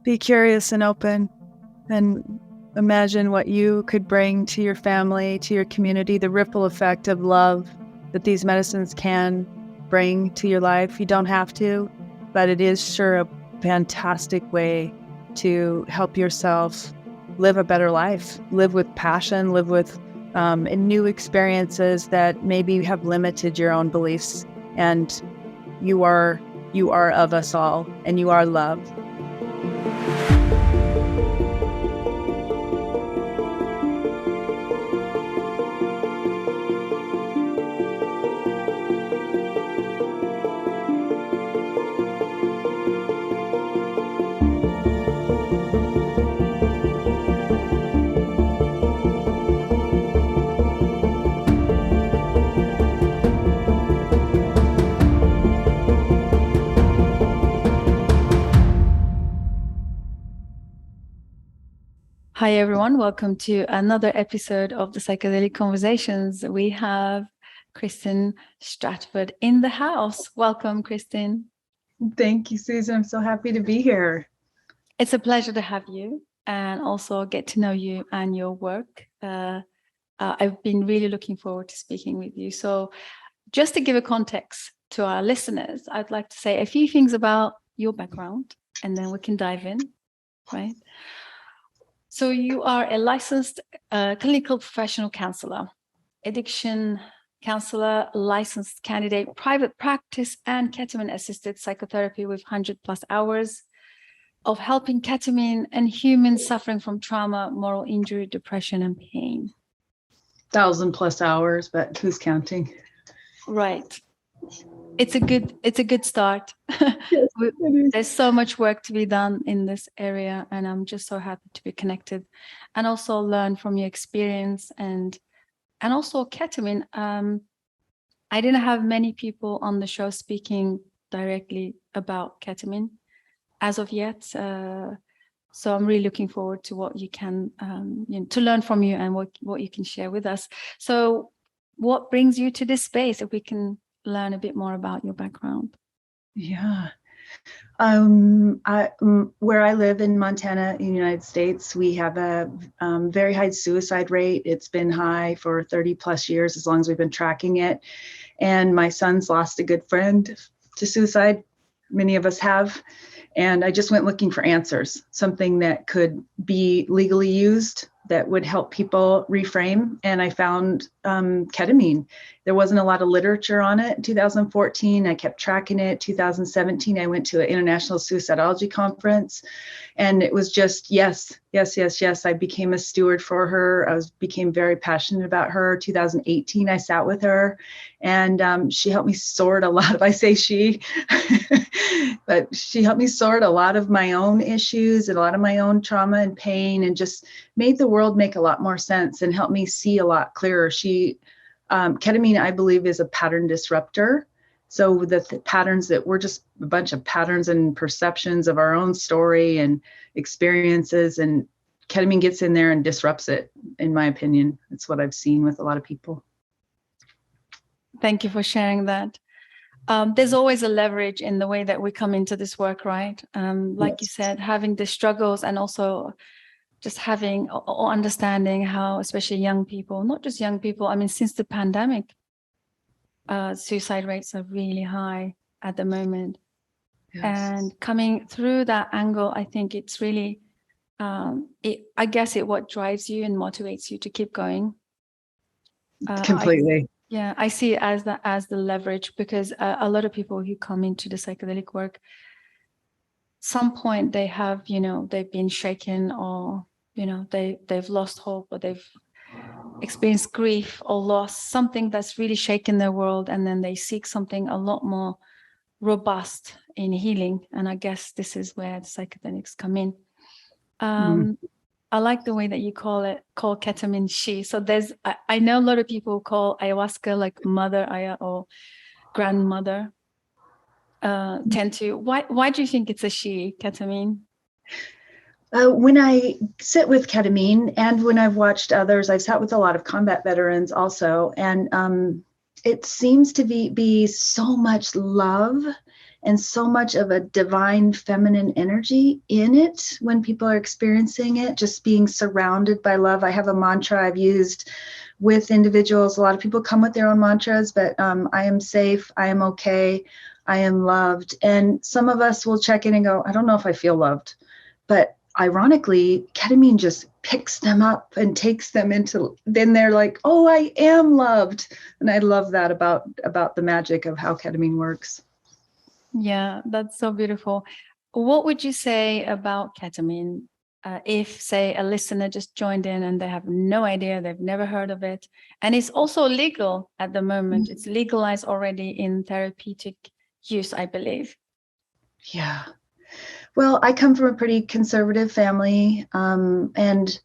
Be curious and open, and imagine what you could bring to your family, to your community, the ripple effect of love that these medicines can bring to your life. You don't have to, but it is sure a fantastic way to help yourself live a better life, live with passion, live with new experiences that maybe have limited your own beliefs. And you are of us all, and you are love. Hi, everyone. Welcome to another episode of the Psychedelic Conversations. We have Kristin Stratford in the house. Welcome, Kristin. Thank you, Susan. I'm so happy to be here. It's a pleasure to have you and also get to know you and your work. I've been really looking forward to speaking with you. So just to give a context to our listeners, I'd like to say a few things about your background, and then we can dive in, right? So you are a licensed clinical professional counselor, addiction counselor, licensed candidate, private practice, and ketamine-assisted psychotherapy with 100+ hours of helping ketamine and humans suffering from trauma, moral injury, depression, and pain. 1,000+ hours, but who's counting? Right. It's a good start. Yes, There's so much work to be done in this area, and I'm just so happy to be connected and also learn from your experience and also ketamine. I didn't have many people on the show speaking directly about ketamine as of yet, so I'm really looking forward to what you can to learn from you and what you can share with us. So what brings you to this space, if we can learn a bit more about your background? Yeah. Where I live in Montana, in the United States, we have a very high suicide rate. It's been high for 30+ years, as long as we've been tracking it. And my son's lost a good friend to suicide. Many of us have. And I just went looking for answers, something that could be legally used that would help people reframe. And I found ketamine. There wasn't a lot of literature on it in 2014. I kept tracking it. 2017, I went to an international suicidology conference, and it was just yes. I became a steward for her. I became very passionate about her. 2018, I sat with her, and she helped me sort a lot of, I say she, but she helped me sort a lot of my own issues and a lot of my own trauma and pain, and just made the world make a lot more sense and helped me see a lot clearer. Ketamine, I believe, is a pattern disruptor. So the patterns that we're just a bunch of patterns and perceptions of our own story and experiences, and ketamine gets in there and disrupts it, in my opinion. That's what I've seen with a lot of people. Thank you for sharing that. There's always a leverage in the way that we come into this work, right? Like Yes. you said, having the struggles and also just having or understanding how, especially young people, not just young people, I mean, since the pandemic, suicide rates are really high at the moment. Yes. And coming through that angle, I think it's really, I guess what drives you and motivates you to keep going. Completely. I see it as the leverage, because a lot of people who come into the psychedelic work, some point they have, they've been shaken, or they've lost hope, or they've experienced grief or loss, something that's really shaken their world, and then they seek something a lot more robust in healing. And I guess this is where the psychedelics come in. I like the way that you call ketamine she. So I know a lot of people call ayahuasca like mother Aya or grandmother. Tend to. Why do you think it's a she, ketamine? When I sit with ketamine, and when I've watched others, I've sat with a lot of combat veterans also, and it seems to be so much love and so much of a divine feminine energy in it when people are experiencing it, just being surrounded by love. I have a mantra I've used with individuals. A lot of people come with their own mantras, but I am safe, I am okay, I am loved. And some of us will check in and go, I don't know if I feel loved. But ironically, ketamine just picks them up and takes them into, then they're like, oh, I am loved. And I love that about the magic of how ketamine works. Yeah, that's so beautiful. What would you say about ketamine? If, say, a listener just joined in and they have no idea, they've never heard of it, and it's also legal at the moment. It's legalized already in therapeutic use, I believe. Yeah. Well, I come from a pretty conservative family, and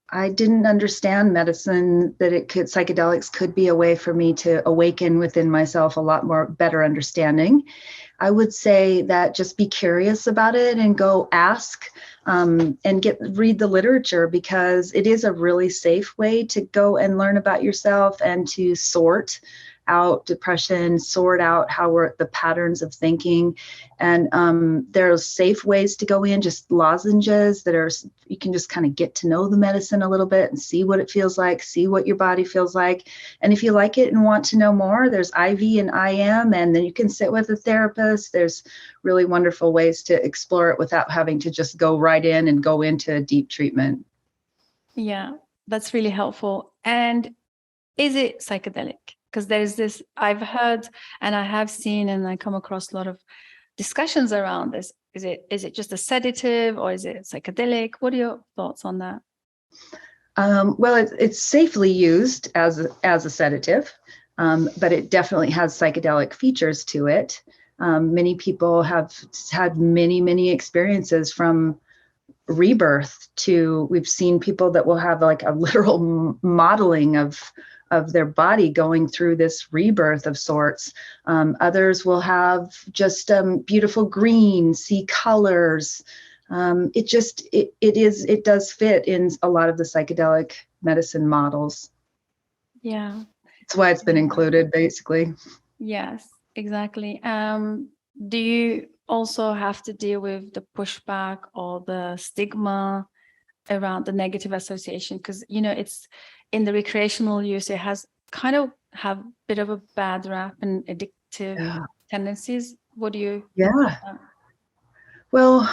I didn't understand medicine, that psychedelics could be a way for me to awaken within myself a lot more better understanding. I would say that just be curious about it and go ask, and read the literature, because it is a really safe way to go and learn about yourself and to sort out depression, sort out the patterns of thinking. And there's safe ways to go in, just lozenges you can just kind of get to know the medicine a little bit and see what it feels like, see what your body feels like. And if you like it and want to know more, there's IV and IM, and then you can sit with a therapist. There's really wonderful ways to explore it without having to just go right in and go into deep treatment. Yeah, that's really helpful. And is it psychedelic? Because there's this, I've heard and I have seen, and I come across a lot of discussions around this. Is it just a sedative, or is it psychedelic? What are your thoughts on that? Well, it's safely used as a sedative, but it definitely has psychedelic features to it. Many people have had many experiences, from rebirth to, we've seen people that will have like a literal modeling of their body going through this rebirth of sorts. Others will have just beautiful green, see colors. It does fit in a lot of the psychedelic medicine models. Yeah. That's why it's been included, basically. Yes, exactly. Do you also have to deal with the pushback or the stigma around the negative association? Because, it's in the recreational use, it has kind of have a bit of a bad rap and addictive tendencies. What do you think about that? Well,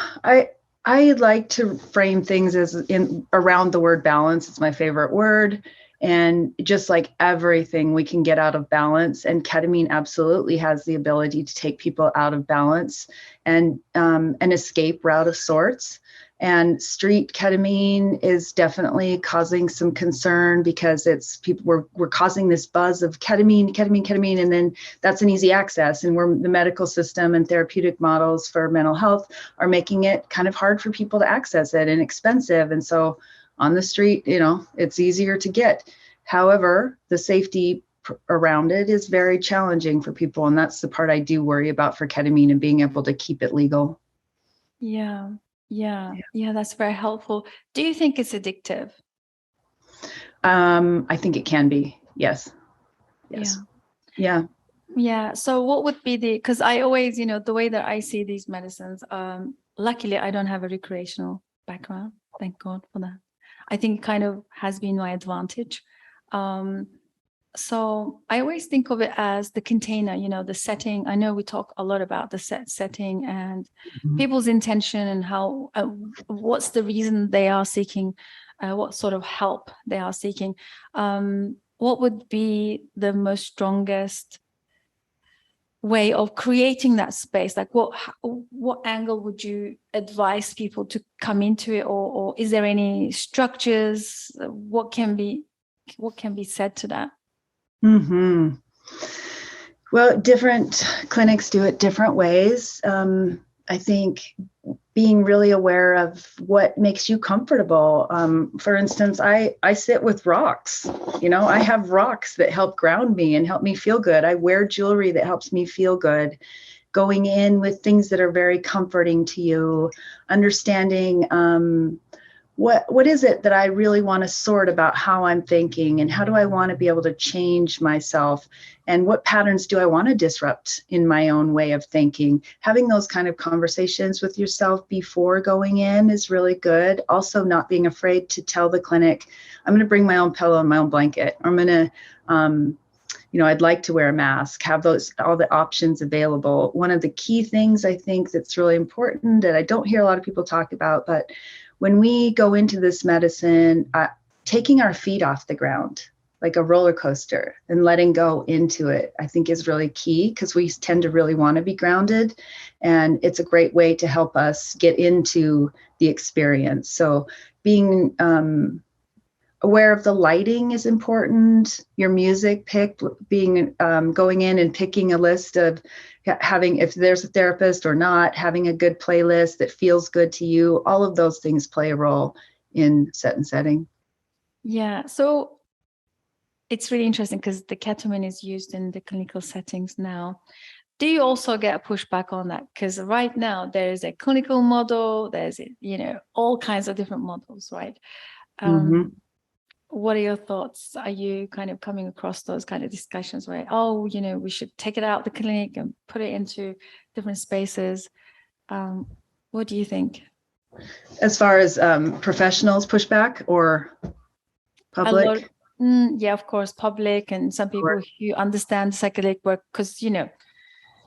I like to frame things as in around the word balance. It's my favorite word. And just like everything, we can get out of balance. And ketamine absolutely has the ability to take people out of balance and an escape route of sorts. And street ketamine is definitely causing some concern, because it's people we're causing this buzz of ketamine, and then that's an easy access. And the medical system and therapeutic models for mental health are making it kind of hard for people to access it and expensive. And so on the street, it's easier to get. However, the safety around it is very challenging for people. And that's the part I do worry about for ketamine, and being able to keep it legal. Yeah, that's very helpful. Do you think it's addictive? I think it can be. Yes. Yeah. So what would be because I always, the way that I see these medicines, luckily I don't have a recreational background. Thank God for that. I think it kind of has been my advantage. So I always think of it as the container, the setting. I know we talk a lot about the setting and people's intention, and how, what's the reason they are seeking, what sort of help they are seeking. What would be the most strongest way of creating that space? Like what angle would you advise people to come into it, or is there any structures? What can be said to that? Mm-hmm. Well, different clinics do it different ways. I think being really aware of what makes you comfortable. For instance, I sit with rocks. I have rocks that help ground me and help me feel good. I wear jewelry that helps me feel good. Going in with things that are very comforting to you, understanding what is it that I really want to sort about how I'm thinking, and how do I want to be able to change myself, and what patterns do I want to disrupt in my own way of thinking? Having those kind of conversations with yourself before going in is really good. Also, not being afraid to tell the clinic, I'm going to bring my own pillow and my own blanket. I'm going to I'd like to wear a mask, have all the options available. One of the key things I think that's really important that I don't hear a lot of people talk about, but when we go into this medicine, taking our feet off the ground, like a roller coaster, and letting go into it, I think is really key, because we tend to really want to be grounded. And it's a great way to help us get into the experience. So being aware of the lighting is important. Your music pick, going in and picking a list of having, if there's a therapist or not, having a good playlist that feels good to you. All of those things play a role in set and setting. Yeah. So it's really interesting because the ketamine is used in the clinical settings now. Do you also get a pushback on that? Because right now there is a clinical model, there's, all kinds of different models, right? Mm-hmm. What are your thoughts? Are you kind of coming across those kind of discussions where, we should take it out of the clinic and put it into different spaces? What do you think? As far as professionals pushback or public? Yeah, of course, public, and some people who understand psychedelic work, because,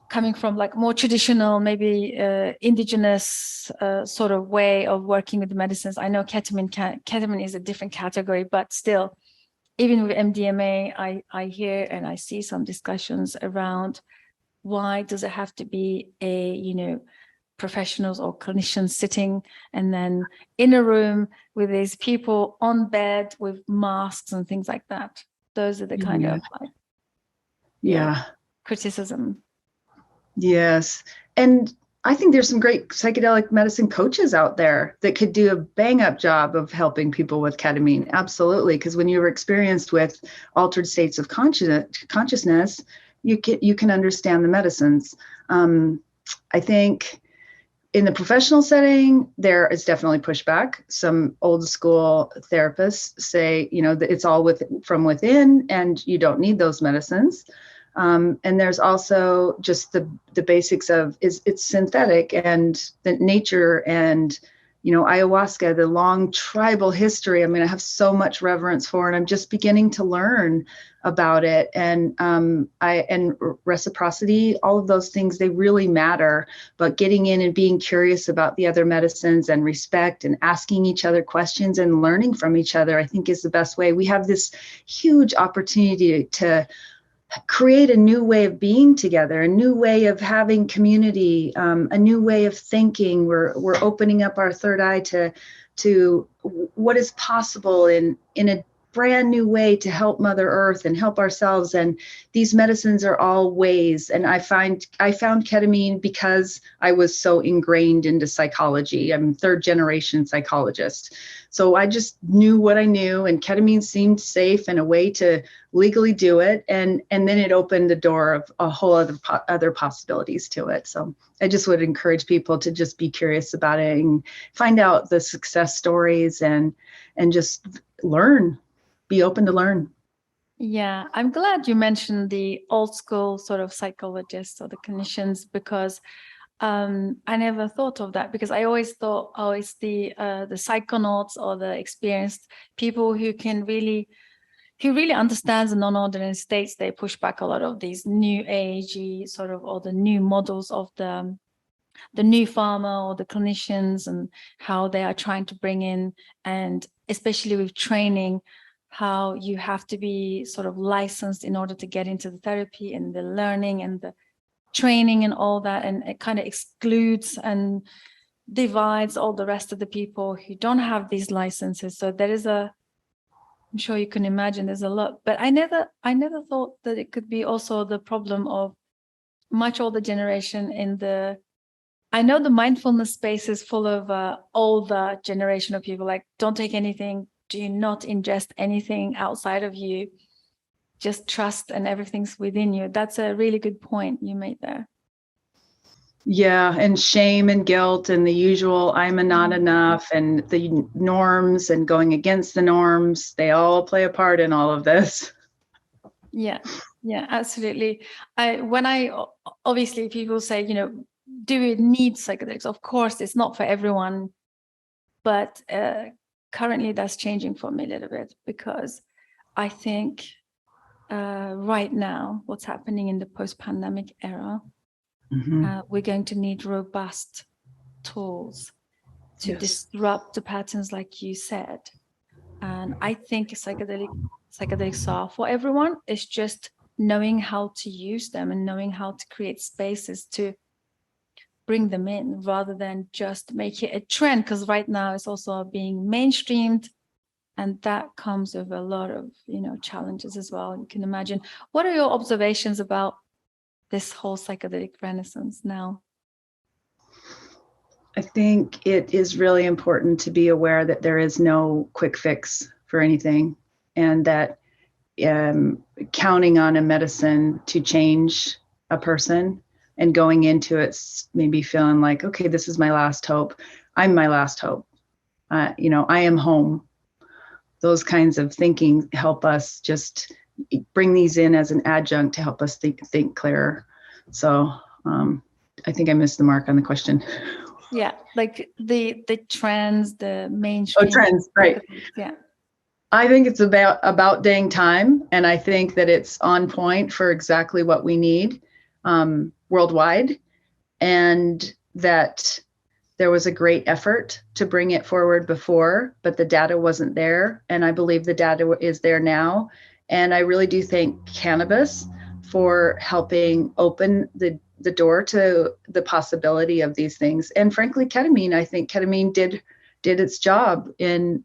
coming from like more traditional, maybe indigenous sort of way of working with the medicines. I know ketamine is a different category, but still, even with MDMA, I hear and I see some discussions around why does it have to be professionals or clinicians sitting and then in a room with these people on bed with masks and things like that. Those are the kind of criticism. Yes. And I think there's some great psychedelic medicine coaches out there that could do a bang up job of helping people with ketamine. Absolutely. Because when you're experienced with altered states of consciousness, you can understand the medicines. I think in the professional setting, there is definitely pushback. Some old school therapists say, that it's all from within and you don't need those medicines. And there's also just the basics of it's synthetic, and the nature and ayahuasca, the long tribal history. I mean, I have so much reverence for, and I'm just beginning to learn about it. And and reciprocity, all of those things, they really matter. But getting in and being curious about the other medicines, and respect, and asking each other questions and learning from each other, I think is the best way. We have this huge opportunity to create a new way of being together, a new way of having community, a new way of thinking. We're opening up our third eye to what is possible in a brand new way to help Mother Earth and help ourselves. And these medicines are all ways. And I found ketamine because I was so ingrained into psychology. I'm third generation psychologist. So I just knew what I knew, and ketamine seemed safe and a way to legally do it. And then it opened the door of a whole other possibilities to it. So I just would encourage people to just be curious about it and find out the success stories and just learn. Be open to learn. Yeah, I'm glad you mentioned the old school sort of psychologists or the clinicians, because I never thought of that, because I always thought, it's the psychonauts or the experienced people who really understands the non-ordinary states. They push back a lot of these new agey sort of, or the new models of the new pharma or the clinicians, and how they are trying to bring in, and especially with training, how you have to be sort of licensed in order to get into the therapy and the learning and the training and all that. And it kind of excludes and divides all the rest of the people who don't have these licenses. So there is I'm sure you can imagine there's a lot, but I never thought that it could be also the problem of much older generation I know the mindfulness space is full of older generation of people, like, don't take anything, do not ingest anything outside of you, just trust and everything's within you. That's a really good point you made there. Yeah, and shame and guilt and the usual I'm a not enough and the norms and going against the norms, they all play a part in all of this. Yeah, absolutely. Obviously people say, do we need psychedelics? Of course, it's not for everyone, but currently that's changing for me a little bit, because I think right now, what's happening in the post-pandemic era, we're going to need robust tools to disrupt the patterns, like you said. And I think psychedelics are for everyone. It's just knowing how to use them and knowing how to create spaces to bring them in, rather than just make it a trend, because right now it's also being mainstreamed, and that comes with a lot of challenges as well. You can imagine. What are your observations about this whole psychedelic renaissance now? I think it is really important to be aware that there is no quick fix for anything, and that counting on a medicine to change a person and going into it maybe feeling like, okay, this is my last hope. I'm my last hope. I am home. Those kinds of thinking help us just bring these in as an adjunct to help us think clearer. So I think I missed the mark on the question. Yeah, like the trends, the mainstream. Oh, trends, right. Yeah. I think it's about dang time, and I think that it's on point for exactly what we need worldwide, and that there was a great effort to bring it forward before, but the data wasn't there, and I believe the data is there now. And I really do thank cannabis for helping open the door to the possibility of these things. And frankly, ketamine, I think ketamine did its job in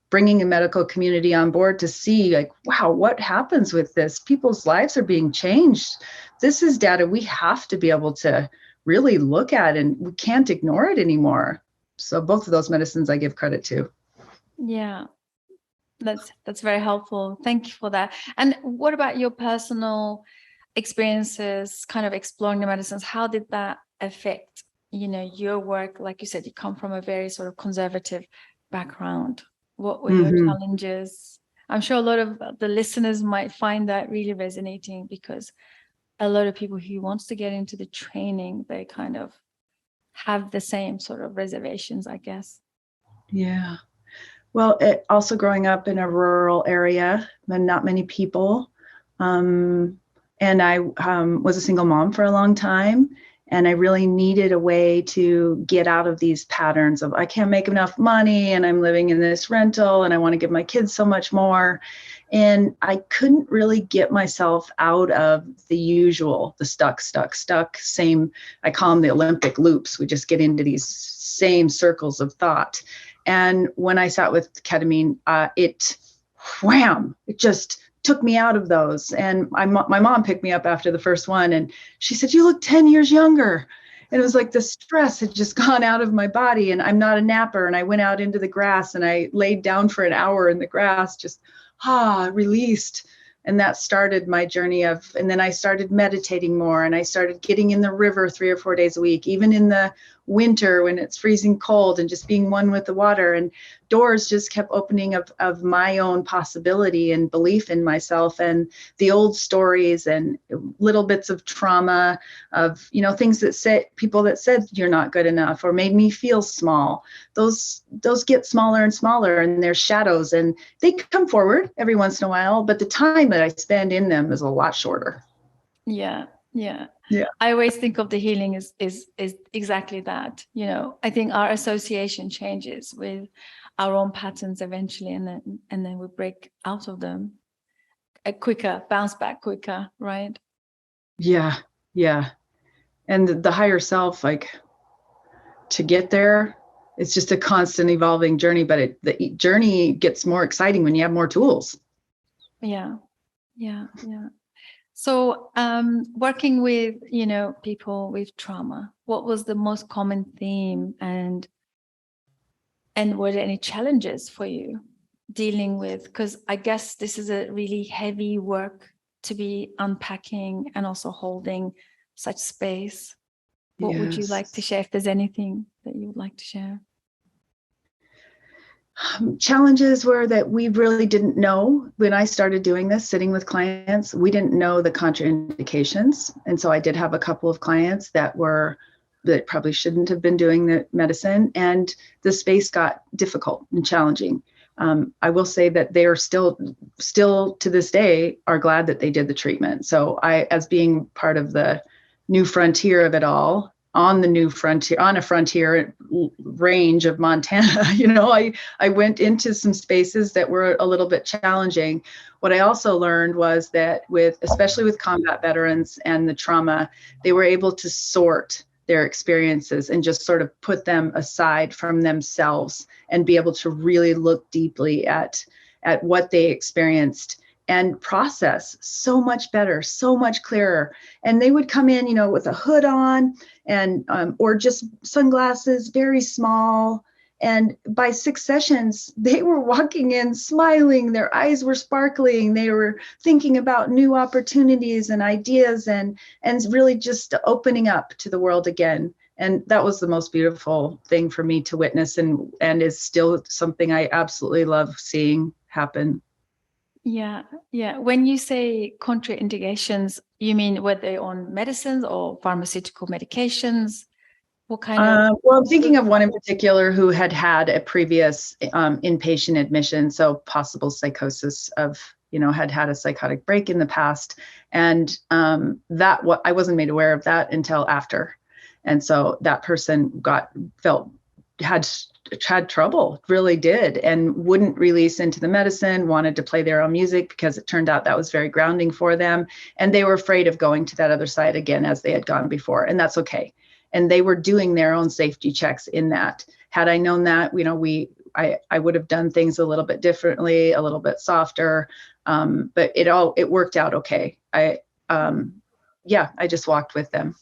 bringing a medical community on board to see, like, wow, what happens with this? People's lives are being changed. This is data we have to be able to really look at, and we can't ignore it anymore. So both of those medicines I give credit to. Yeah, that's very helpful. Thank you for that. And what about your personal experiences kind of exploring the medicines? How did that affect your work? Like you said, you come from a very sort of conservative background. What were your challenges? I'm sure a lot of the listeners might find that really resonating, because a lot of people who wants to get into the training, they kind of have the same sort of reservations, I guess. Yeah. Well, also growing up in a rural area, and not many people. And I was a single mom for a long time. And I really needed a way to get out of these patterns of, I can't make enough money and I'm living in this rental and I want to give my kids so much more. And I couldn't really get myself out of the usual, the stuck, same, I call them the Olympic loops. We just get into these same circles of thought. And when I sat with ketamine, it just took me out of those. And my mom picked me up after the first one, and she said, "You look 10 years younger." And it was like the stress had just gone out of my body, and I'm not a napper. And I went out into the grass and I laid down for an hour in the grass, just released. And that started my journey and then I started meditating more, and I started getting in the river 3 or 4 days a week, even in the winter when it's freezing cold, and just being one with the water. And doors just kept opening of my own possibility and belief in myself, and the old stories and little bits of trauma of, things that people that said you're not good enough or made me feel small. Those get smaller and smaller, and they're shadows, and they come forward every once in a while, but the time that I spend in them is a lot shorter. Yeah. I always think of the healing is exactly that. I think our association changes with our own patterns eventually, and then we break out of them quicker, bounce back quicker, right? Yeah. And the higher self, like, to get there, it's just a constant evolving journey, but the journey gets more exciting when you have more tools. Yeah. So working with, people with trauma, what was the most common theme, and were there any challenges for you dealing with? Because I guess this is a really heavy work to be unpacking and also holding such space. What would you like to Yes. share, if there's anything that you would like to share? Challenges were that we really didn't know when I started doing this, sitting with clients, we didn't know the contraindications. And so I did have a couple of clients that probably shouldn't have been doing the medicine, and the space got difficult and challenging. I will say that they are still to this day are glad that they did the treatment. So I, as being part of the new frontier of it all, on a frontier range of Montana, I went into some spaces that were a little bit challenging. What I also learned was that especially with combat veterans and the trauma, they were able to sort their experiences and just sort of put them aside from themselves and be able to really look deeply at what they experienced and process so much better, so much clearer. And they would come in, with a hood on and or just sunglasses, very small. And by 6 sessions, they were walking in smiling, their eyes were sparkling, they were thinking about new opportunities and ideas and really just opening up to the world again. And that was the most beautiful thing for me to witness, and is still something I absolutely love seeing happen. Yeah. When you say contraindications, you mean were they on medicines or pharmaceutical medications? What kind of? Well, I'm thinking of one in particular who had a previous inpatient admission, so possible psychosis had a psychotic break in the past, and I wasn't made aware of that until after, and so that person had trouble, really did, and wouldn't release into the medicine, wanted to play their own music because it turned out that was very grounding for them, and they were afraid of going to that other side again as they had gone before, and that's okay. And they were doing their own safety checks in that. Had I known that, I would have done things a little bit differently, a little bit softer, but it worked out okay. I just walked with them.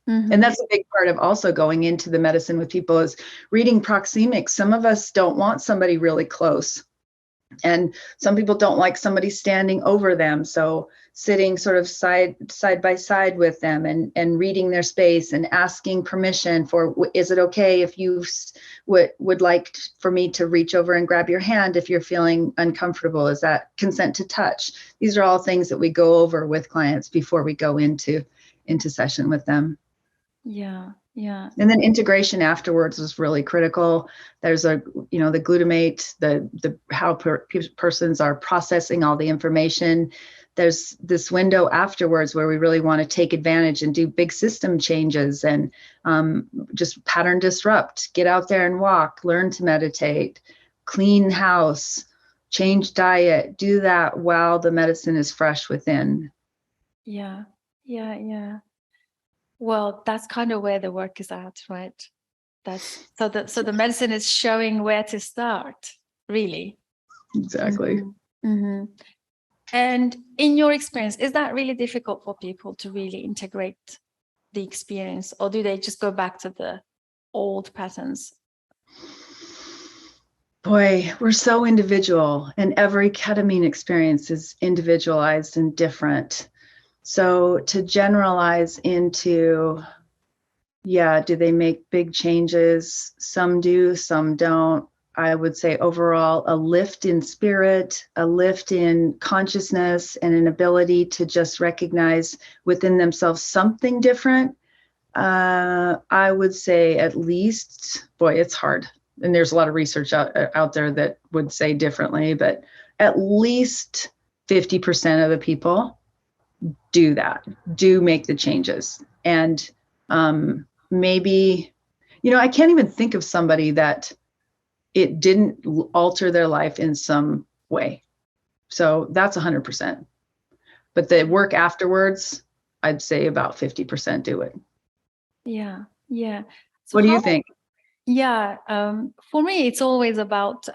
Mm-hmm. And that's a big part of also going into the medicine with people is reading proxemics. Some of us don't want somebody really close, and some people don't like somebody standing over them. So sitting sort of side by side with them and reading their space and asking permission for, is it okay if you would like for me to reach over and grab your hand if you're feeling uncomfortable? Is that consent to touch? These are all things that we go over with clients before we go into session with them. Yeah. And then integration afterwards was really critical. There's the glutamate, the how persons are processing all the information. There's this window afterwards where we really want to take advantage and do big system changes and just pattern disrupt, get out there and walk, learn to meditate, clean house, change diet, do that while the medicine is fresh within. Yeah. Well, that's kind of where the work is at, right? So the medicine is showing where to start, really. Exactly. Mm-hmm. Mm-hmm. And in your experience, is that really difficult for people to really integrate the experience, or do they just go back to the old patterns? Boy, we're so individual, and every ketamine experience is individualized and different. So to generalize into, do they make big changes? Some do, some don't. I would say overall a lift in spirit, a lift in consciousness, and an ability to just recognize within themselves something different. I would say at least, boy, it's hard. And there's a lot of research out there that would say differently, but at least 50% of the people do make the changes. And maybe, I can't even think of somebody that it didn't alter their life in some way. So that's 100%. But the work afterwards, I'd say about 50% do it. Yeah. So what do you think? Yeah, for me, it's always about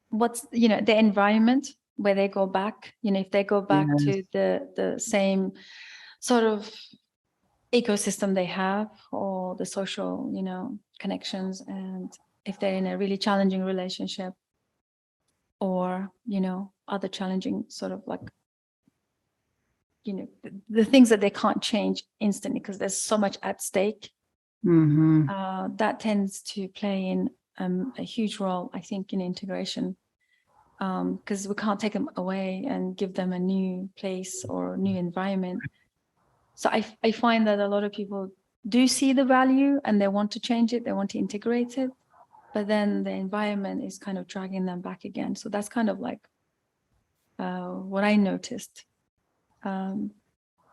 what's the environment where they go back. If they go back to the same sort of ecosystem they have, or the social connections, and if they're in a really challenging relationship, or other challenging sort of like the things that they can't change instantly because there's so much at stake. Mm-hmm. That tends to play in a huge role, I think, in integration, because we can't take them away and give them a new place or new environment. So I find that a lot of people do see the value and they want to change it, they want to integrate it, but then the environment is kind of dragging them back again. So that's kind of like what I noticed.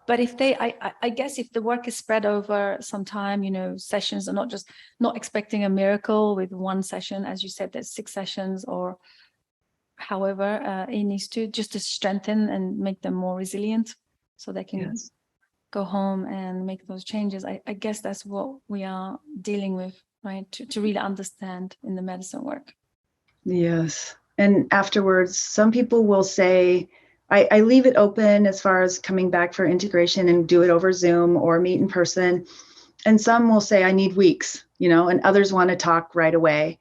But if I guess if the work is spread over some time, sessions are not expecting a miracle with one session, as you said, there's 6 sessions or however it needs to, just to strengthen and make them more resilient so they can go home and make those changes. I guess that's what we are dealing with, right? To really understand in the medicine work. Yes. And afterwards, some people will say, I leave it open as far as coming back for integration and do it over Zoom or meet in person. And some will say, I need weeks, and others want to talk right away.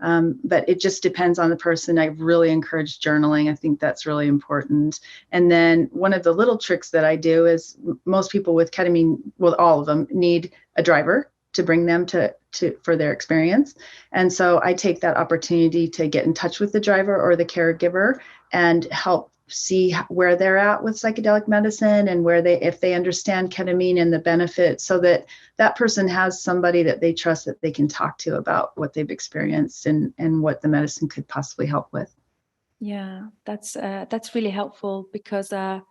But it just depends on the person. I really encourage journaling. I think that's really important. And then one of the little tricks that I do is most people with ketamine, well, all of them need a driver to bring them to for their experience. And so I take that opportunity to get in touch with the driver or the caregiver and help see where they're at with psychedelic medicine and if they understand ketamine and the benefits, so that that person has somebody that they trust that they can talk to about what they've experienced and what the medicine could possibly help with. Yeah, that's really helpful, because the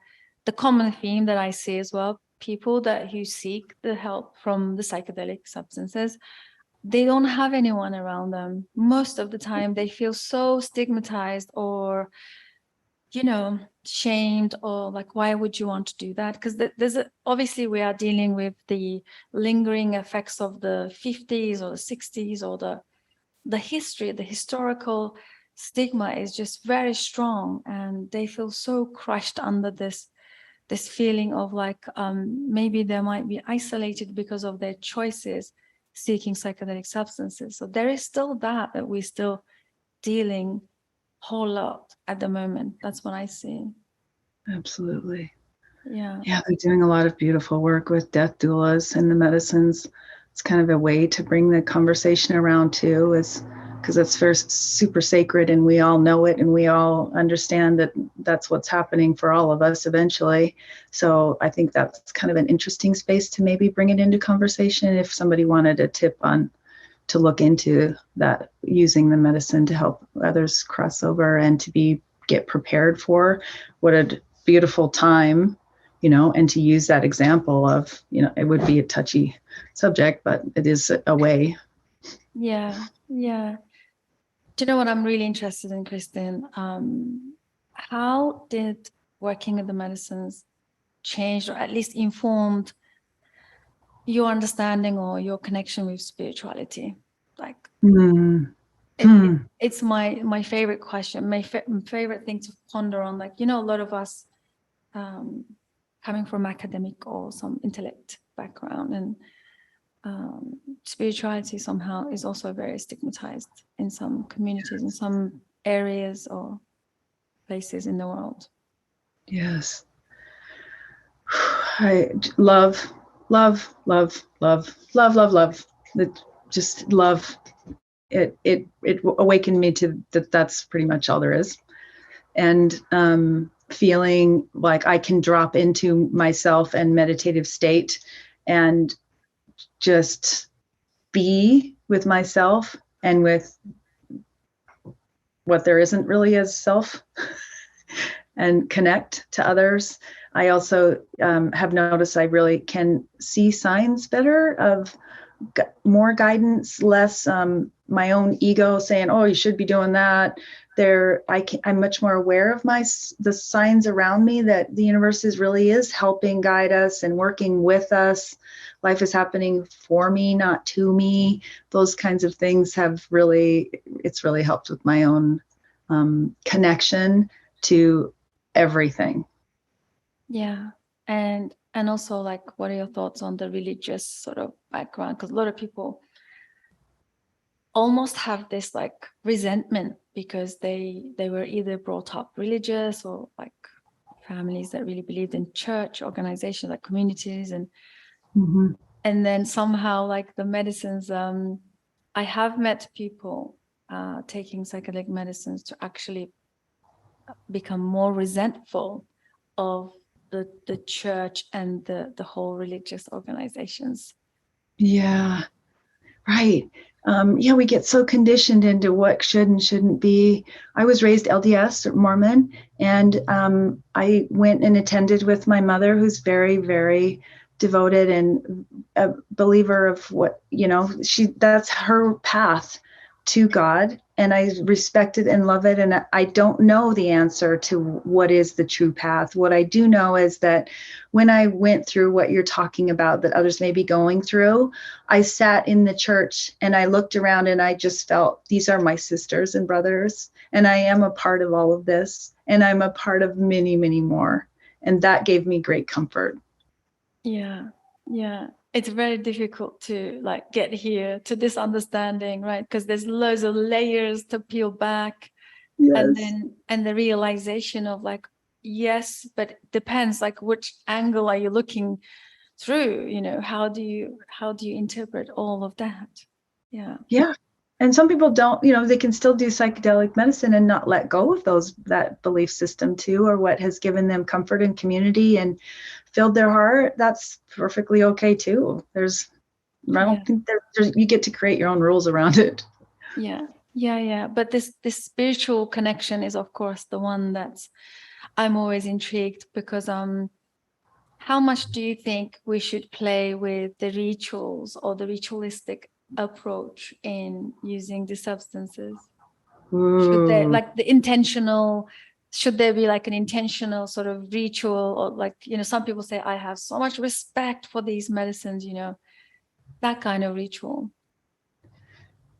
common theme that I see as well, people who seek the help from the psychedelic substances, they don't have anyone around them. Most of the time they feel so stigmatized or shamed, or like, why would you want to do that? Because obviously we are dealing with the lingering effects of the 50s or the 60s, or the historical stigma is just very strong, and they feel so crushed under this feeling of like maybe they might be isolated because of their choices seeking psychedelic substances. So there is still that we're still dealing whole lot at the moment. That's what I see. Absolutely. Yeah, they're doing a lot of beautiful work with death doulas and the medicines. It's kind of a way to bring the conversation around too, is because it's first super sacred and we all know it and we all understand that that's what's happening for all of us eventually. So I think that's kind of an interesting space to maybe bring it into conversation if somebody wanted a tip on to look into that, using the medicine to help others cross over and to get prepared for what a beautiful time, and to use that example of, it would be a touchy subject, but it is a way. Yeah. Do you know what I'm really interested in, Kristin? How did working with the medicines changed, or at least informed, your understanding or your connection with spirituality? Like, it's my favorite question, my favorite thing to ponder on. Like, a lot of us coming from academic or some intellect background, and spirituality somehow is also very stigmatized in some communities, in some areas or places in the world. Yes. I love. Just love. It awakened me to that's pretty much all there is. And feeling like I can drop into myself and meditative state and just be with myself and with what there isn't really as self and connect to others. I also have noticed I really can see signs better of more guidance, less my own ego saying, oh, you should be doing that. I'm much more aware of the signs around me that the universe really is helping guide us and working with us. Life is happening for me, not to me. Those kinds of things it's really helped with my own connection to everything. Yeah. And also, like, what are your thoughts on the religious sort of background? Because a lot of people almost have this like resentment because they were either brought up religious or like families that really believed in church organizations, like communities, and Mhm. and then somehow like the medicines. I have met people taking psychedelic medicines to actually become more resentful of the church and the whole religious organizations. Yeah, right. Yeah, we get so conditioned into what should and shouldn't be. I was raised LDS or Mormon, and I went and attended with my mother, who's very, very devoted and a believer of what, that's her path to God. And I respect it and love it. And I don't know the answer to what is the true path. What I do know is that when I went through what you're talking about, that others may be going through, I sat in the church and I looked around and I just felt these are my sisters and brothers. And I am a part of all of this. And I'm a part of many, many more. And that gave me great comfort. Yeah. Yeah. It's very difficult to like get here to this understanding, right? Because there's loads of layers to peel back. Yes. And the realization of like, yes, but it depends, like which angle are you looking through? How do you interpret all of that? Yeah. Yeah. And some people don't, they can still do psychedelic medicine and not let go of that belief system too, or what has given them comfort and community and filled their heart. That's perfectly okay too. I don't think you get to create your own rules around it. Yeah. But this spiritual connection is, of course, the one that's I'm always intrigued, because how much do you think we should play with the rituals or the ritualistic approach in using the substances? Should there Ooh. like the intentional, should there be like an intentional sort of ritual, or like, some people say, I have so much respect for these medicines, that kind of ritual.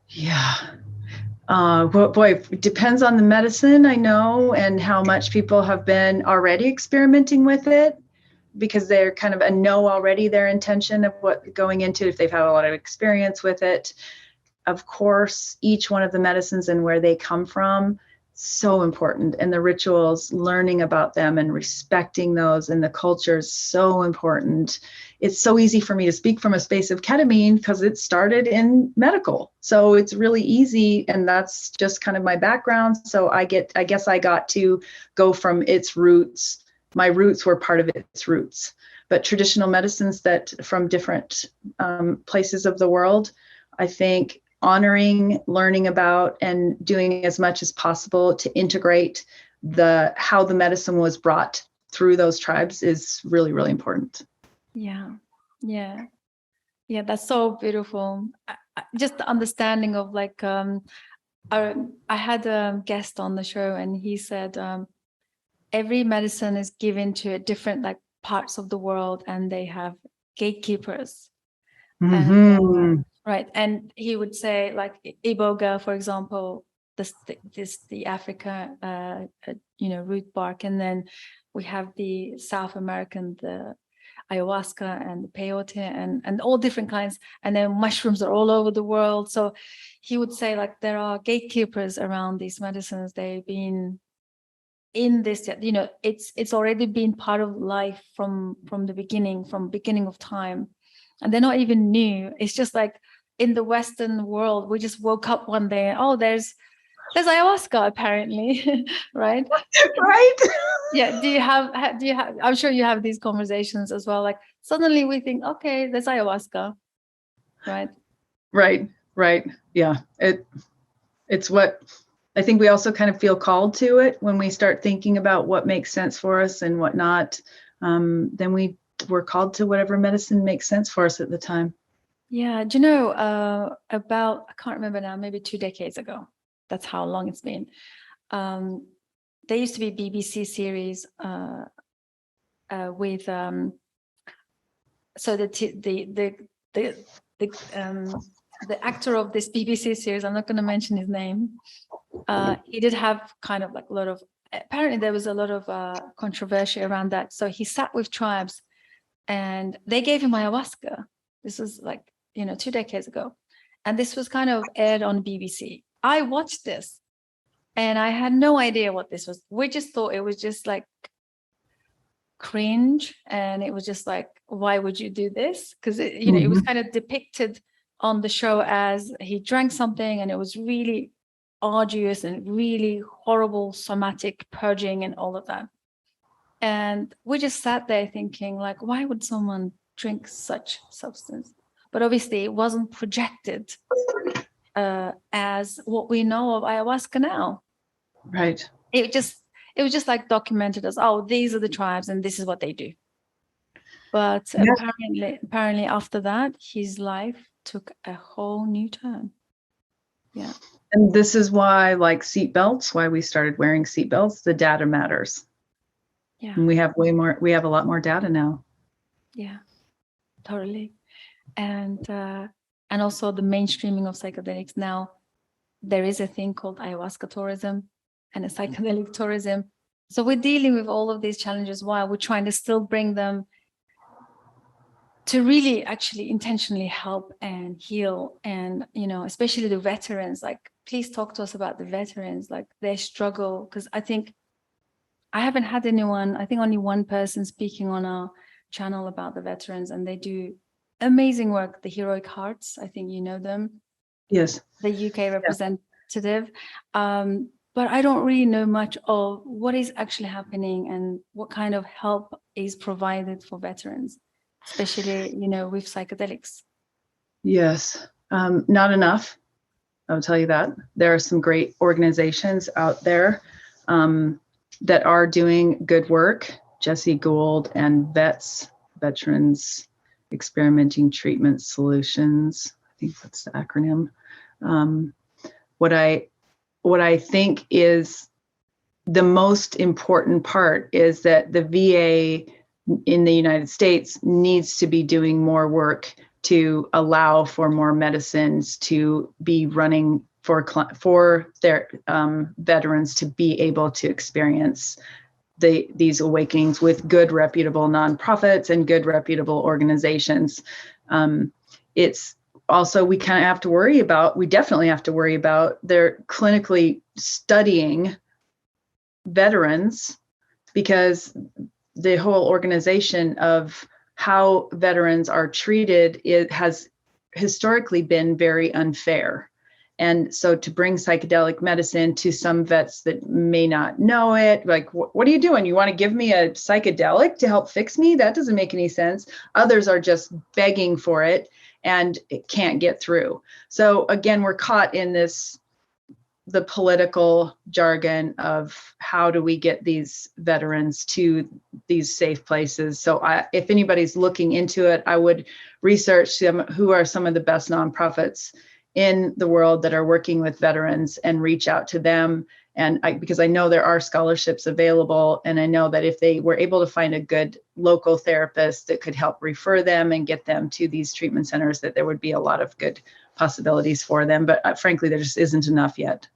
Yeah. Well, boy, it depends on the medicine, I know, and how much people have been already experimenting with it, because they're kind of know already their intention of what going into, if they've had a lot of experience with it. Of course, each one of the medicines and where they come from, so important. And the rituals, learning about them and respecting those, and the culture is so important. It's so easy for me to speak from a space of ketamine because it started in medical. So it's really easy. And that's just kind of my background. So I guess I got to go from its roots. My roots were part of its roots. But traditional medicines that from different places of the world, I think honoring, learning about, and doing as much as possible to integrate how the medicine was brought through those tribes is really, really important. Yeah. That's so beautiful. Just the understanding of like, I had a guest on the show, and he said every medicine is given to a different like parts of the world, and they have gatekeepers. Mm-hmm. Right. And he would say, like, iboga, for example, the Africa root bark, and then we have the South American, the ayahuasca and the peyote, and all different kinds, and then mushrooms are all over the world. So he would say, like, there are gatekeepers around these medicines. They've been in this, it's already been part of life from the beginning of time, and they're not even new. It's just like in the Western world, we just woke up one day and, oh, there's ayahuasca apparently. Right. Right. Yeah. Do you have I'm sure you have these conversations as well, like suddenly we think, okay, there's ayahuasca. Right. Yeah. It's what I think we also kind of feel called to it when we start thinking about what makes sense for us and what not. Then we're called to whatever medicine makes sense for us at the time. Yeah. Do you know, about, I can't remember now, maybe 2 decades ago, that's how long it's been. There used to be BBC series with so the actor of this BBC series, I'm not going to mention his name. He did have kind of like a lot of, apparently there was a lot of controversy around that. So he sat with tribes and they gave him ayahuasca. This was like, 2 decades ago. And this was kind of aired on BBC. I watched this and I had no idea what this was. We just thought it was just like cringe, and it was just like, why would you do this? Because it was kind of depicted on the show as he drank something and it was really arduous and really horrible somatic purging and all of that. And we just sat there thinking, like, why would someone drink such substance? But obviously it wasn't projected as what we know of ayahuasca now. Right. It was just like documented as, oh, these are the tribes and this is what they do. But apparently after that, his life took a whole new turn. Yeah. And this is why, like seatbelts, why we started wearing seatbelts, the data matters. Yeah. And we have a lot more data now. Yeah, totally. And also the mainstreaming of psychedelics now. There is a thing called ayahuasca tourism and a psychedelic tourism. So we're dealing with all of these challenges while we're trying to still bring them to really actually intentionally help and heal. And, especially the veterans, like, please talk to us about the veterans, like their struggle. Because I think I haven't had anyone, I think only one person speaking on our channel about the veterans, and they do amazing work, the Heroic Hearts. I think you know them. Yes. The UK representative. But I don't really know much of what is actually happening and what kind of help is provided for veterans, especially, with psychedelics. Yes. Not enough. I'll tell you that. There are some great organizations out there that are doing good work. Jesse Gould and Veterans Experimenting Treatment Solutions. I think that's the acronym. What I think is the most important part is that the VA in the United States needs to be doing more work to allow for more medicines to be running for their veterans to be able to experience these awakenings with good, reputable nonprofits and good, reputable organizations. It's also, we definitely have to worry about they're clinically studying veterans, because the whole organization of how veterans are treated, it has historically been very unfair. And so to bring psychedelic medicine to some vets that may not know it, like, what are you doing? You want to give me a psychedelic to help fix me? That doesn't make any sense. Others are just begging for it and it can't get through. So again, we're caught in the political jargon of how do we get these veterans to these safe places. So if anybody's looking into it, I would research who are some of the best nonprofits in the world that are working with veterans and reach out to them. And because I know there are scholarships available, and I know that if they were able to find a good local therapist that could help refer them and get them to these treatment centers, that there would be a lot of good possibilities for them. But frankly, there just isn't enough yet.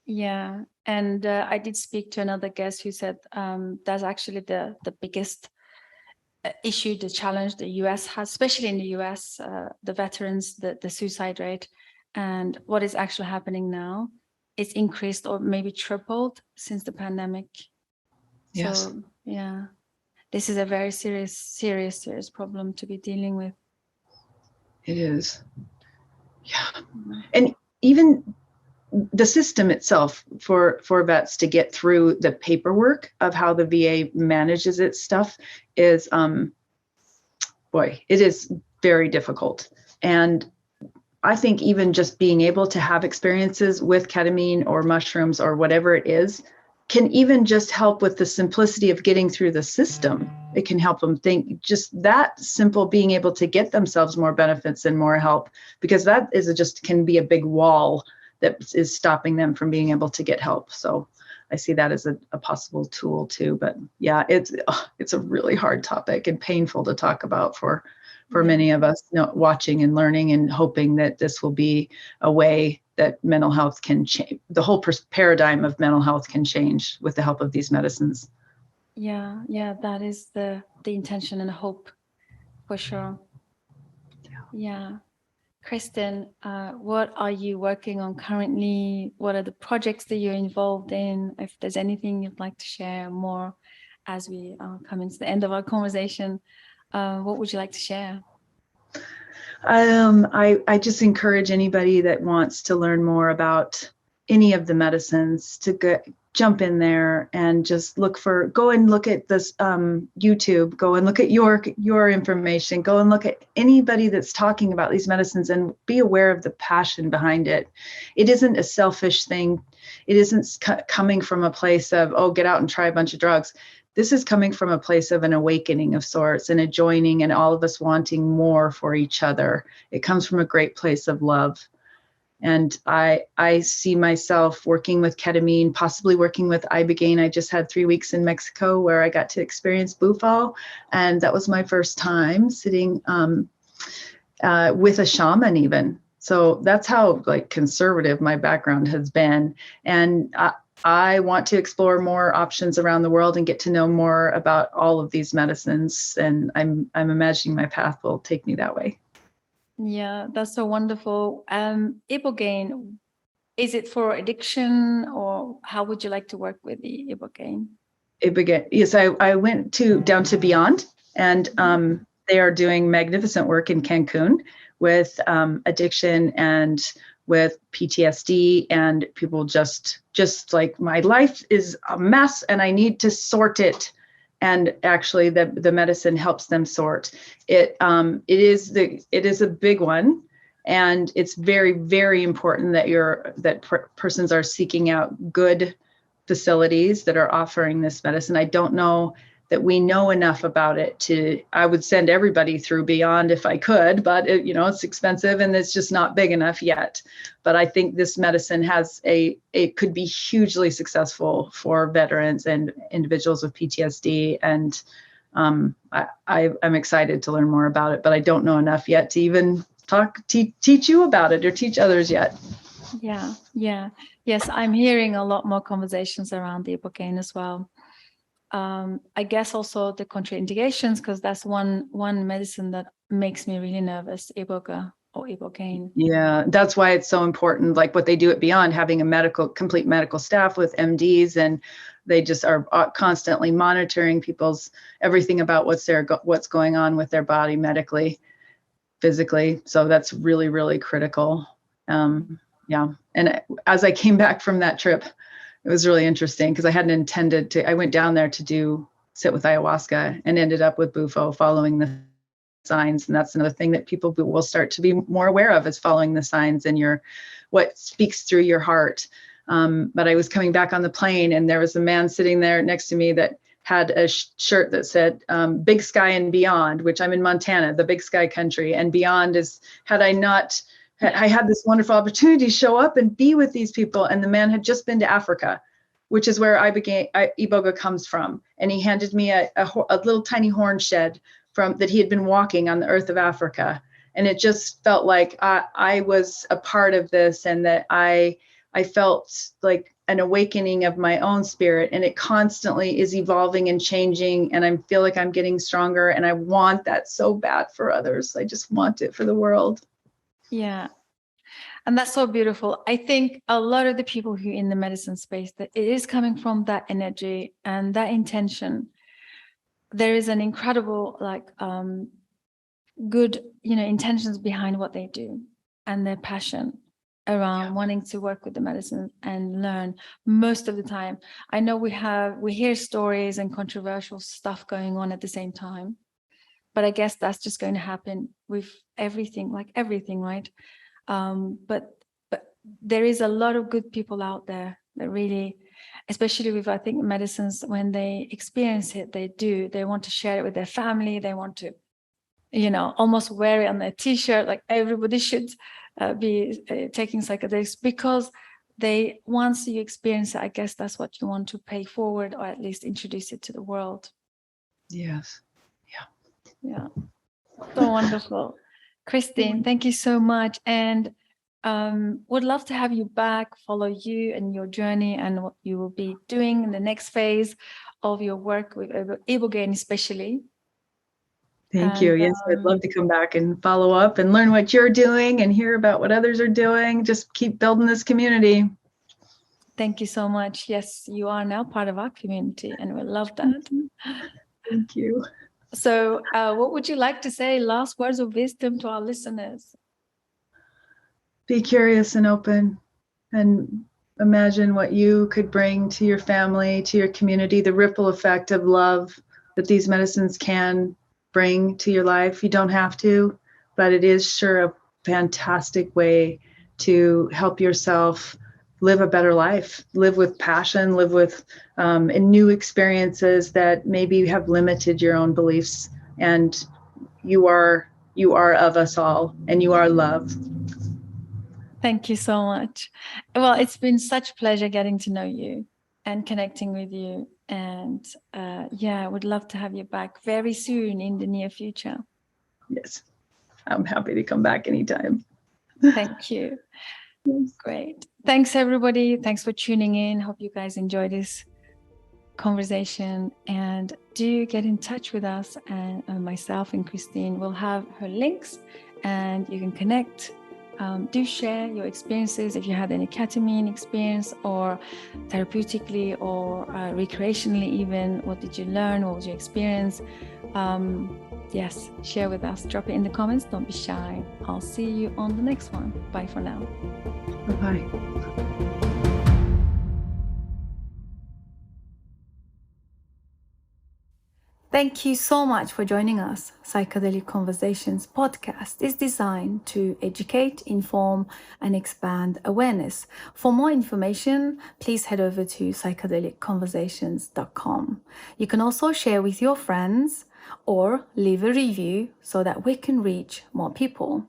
Yeah. And I did speak to another guest who said that's actually the biggest issue, the challenge the US has, especially in the US, the veterans, the suicide rate, and what is actually happening now. It's increased or maybe tripled since the pandemic. Yes. So yeah, this is a very serious problem to be dealing with. It is. Yeah. And even the system itself for vets to get through the paperwork of how the VA manages its stuff is, it is very difficult. And I think even just being able to have experiences with ketamine or mushrooms or whatever it is can even just help with the simplicity of getting through the system. It can help them think, just that simple, being able to get themselves more benefits and more help, because that can be a big wall that is stopping them from being able to get help. So I see that as a possible tool too. But yeah, it's a really hard topic and painful to talk about for many of us, watching and learning and hoping that this will be a way that mental health can change. The whole paradigm of mental health can change with the help of these medicines. Yeah, that is the intention and hope, for sure. Yeah. Kristin, what are you working on currently? What are the projects that you're involved in? If there's anything you'd like to share more as we are coming to the end of our conversation, what would you like to share? I just encourage anybody that wants to learn more about any of the medicines to jump in there and just go and look at this YouTube, go and look at your information, go and look at anybody that's talking about these medicines and be aware of the passion behind it. It isn't a selfish thing. It isn't coming from a place of, oh, get out and try a bunch of drugs. This is coming from a place of an awakening of sorts and a joining and all of us wanting more for each other. It comes from a great place of love. And I see myself working with ketamine, possibly working with ibogaine. I just had 3 weeks in Mexico where I got to experience bufo. And that was my first time sitting with a shaman even. So that's how like conservative my background has been. And I want to explore more options around the world and get to know more about all of these medicines. And I'm imagining my path will take me that way. Yeah, that's so wonderful. Ibogaine, is it for addiction, or how would you like to work with the ibogaine? Yes, I went down to Beyond, and they are doing magnificent work in Cancun with addiction and with PTSD, and people just like, my life is a mess and I need to sort it. And actually the medicine helps them sort it. It is a big one. And it's very, very important that persons are seeking out good facilities that are offering this medicine. I don't know that we know enough about it I would send everybody through Beyond if I could, but it's expensive and it's just not big enough yet. But I think this medicine it could be hugely successful for veterans and individuals with PTSD. And I'm excited to learn more about it, but I don't know enough yet to even teach you about it or teach others yet. Yeah. Yes, I'm hearing a lot more conversations around the ibogaine as well. I guess also the contraindications, because that's one medicine that makes me really nervous, iboga or ibogaine. Yeah, that's why it's so important, like what they do at Beyond, having a complete medical staff with MDs, and they just are constantly monitoring everything about what's going on with their body medically, physically. So that's really, really critical. Yeah. And as I came back from that trip, it was really interesting because I hadn't intended to. I went down there to sit with ayahuasca and ended up with bufo, following the signs. And that's another thing that people will start to be more aware of, is following the signs and what speaks through your heart. But I was coming back on the plane, and there was a man sitting there next to me that had a shirt that said Big Sky and Beyond, which I'm in Montana, the Big Sky country. And beyond I had this wonderful opportunity to show up and be with these people. And the man had just been to Africa, which is where iboga comes from. And he handed me a little tiny horn shed that he had been walking on the earth of Africa. And it just felt like I was a part of this, and that I felt like an awakening of my own spirit, and it constantly is evolving and changing. And I feel like I'm getting stronger, and I want that so bad for others. I just want it for the world. Yeah. And that's so beautiful. I think a lot of the people who are in the medicine space, that it is coming from that energy and that intention. There is an incredible, good, intentions behind what they do, and their passion around wanting to work with the medicine and learn. Most of the time, I know we hear stories and controversial stuff going on at the same time, but I guess that's just going to happen with everything, right? But there is a lot of good people out there that really, especially with, I think, medicines, when they experience it, they want to share it with their family. They want to, almost wear it on their t-shirt, like everybody should be taking psychedelics, because once you experience it, I guess that's what you want to pay forward, or at least introduce it to the world. Yes. Yeah. So wonderful. Kristin, thank you so much. And would love to have you back, follow you and your journey and what you will be doing in the next phase of your work with ibogaine, especially. Thank you. Yes, I'd love to come back and follow up and learn what you're doing and hear about what others are doing. Just keep building this community. Thank you so much. Yes, you are now part of our community, and we love that. Thank you. So, what would you like to say? Last words of wisdom to our listeners? Be curious and open, and imagine what you could bring to your family, to your community, the ripple effect of love that these medicines can bring to your life. You don't have to, but it is sure a fantastic way to help yourself live a better life, live with passion, live with in new experiences that maybe have limited your own beliefs. And you are of us all, and you are love. Thank you so much. Well, it's been such a pleasure getting to know you and connecting with you. And I would love to have you back very soon in the near future. Yes, I'm happy to come back anytime. Thank you. Yes. Great. Thanks, everybody. Thanks for tuning in. Hope you guys enjoyed this conversation, and do get in touch with us, and myself and Kristin will have her links, and you can connect. Do share your experiences if you had any ketamine experience, or therapeutically, or recreationally even. What did you learn? What was your experience? Yes, share with us. Drop it in the comments. Don't be shy. I'll see you on the next one. Bye for now. Bye-bye. Thank you so much for joining us. Psychedelic Conversations podcast is designed to educate, inform, and expand awareness. For more information, please head over to psychedelicconversations.com. You can also share with your friends or leave a review so that we can reach more people.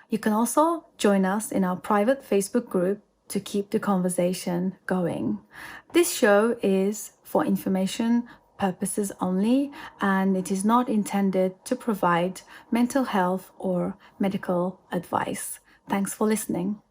You can also join us in our private Facebook group to keep the conversation going. This show is for information purposes only, and it is not intended to provide mental health or medical advice. Thanks for listening.